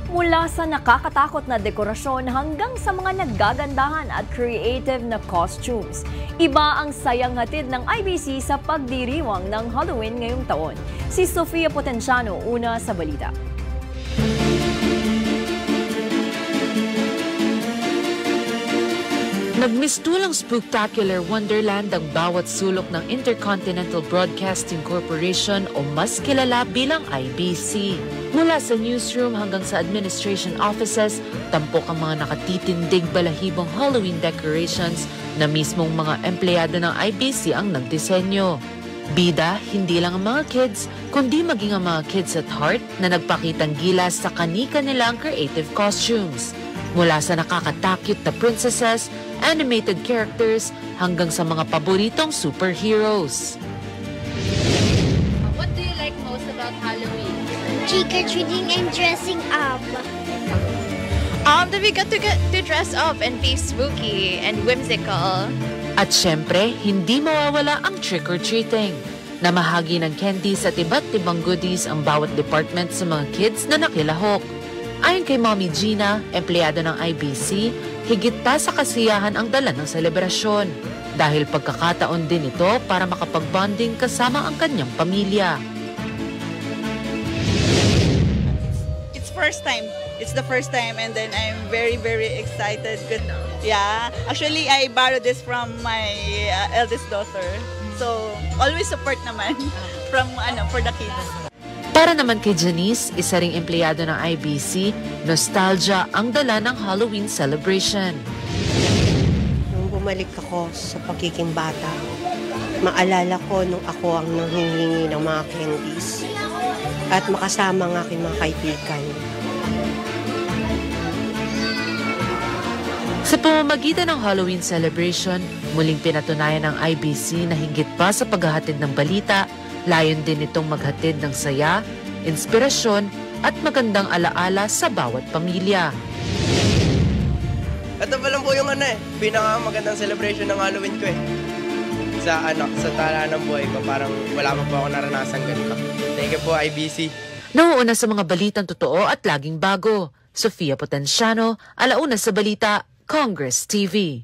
Mula sa nakakatakot na dekorasyon hanggang sa mga naggagandahan at creative na costumes. Iba ang sayang hatid ng IBC sa pagdiriwang ng Halloween ngayong taon. Si Sofia Potenciano, una sa balita. Nagmistulang spectacular wonderland ang bawat sulok ng Intercontinental Broadcasting Corporation o mas kilala bilang IBC. Mula sa newsroom hanggang sa administration offices, tampok ang mga nakatitindig balahibong Halloween decorations na mismong mga empleyado ng IBC ang nagdisenyo. Bida, hindi lang ang mga kids, kundi maging ang mga kids at heart na nagpakitang gilas sa kani-kanilang creative costumes. Mula sa nakakatakot na princesses, animated characters, hanggang sa mga paboritong superheroes. What do you like most about Halloween? Trick-or-treating and dressing up. That we get to dress up and be spooky and whimsical. At syempre, hindi mawawala ang trick-or-treating. Namahagi ng candies at iba't ibang goodies ang bawat department sa mga kids na nakilahok. Ayon kay Mommy Gina, empleyado ng IBC, higit pa sa kasiyahan ang dala ng selebrasyon dahil pagkakataon din ito para makapag-bonding kasama ang kanyang pamilya. It's the first time and then I'm very, very excited. Good. Yeah, actually I borrowed this from my eldest daughter. So always support naman for the kids. Para naman kay Janice, isa ring empleyado ng IBC, nostalgia ang dala ng Halloween celebration. Nung bumalik ako sa pagiging bata, maalala ko nung ako ang nanghihingi ng mga candies at makasama ang aking mga kaibigan. Sa pamamagitan ng Halloween celebration, muling pinatunayan ng IBC na higit pa sa paghahatid ng balita, layon din itong maghatid ng saya, inspirasyon at magandang alaala sa bawat pamilya. Ito pa lang po yung pinakamagandang celebration ng Halloween ko Sa tala ng buhay ko, parang wala pa po ako naranasan ganito. Thank you po, IBC. Nauuna sa mga balitang totoo at laging bago. Sofia Potenciano, alauna sa balita, Congress TV.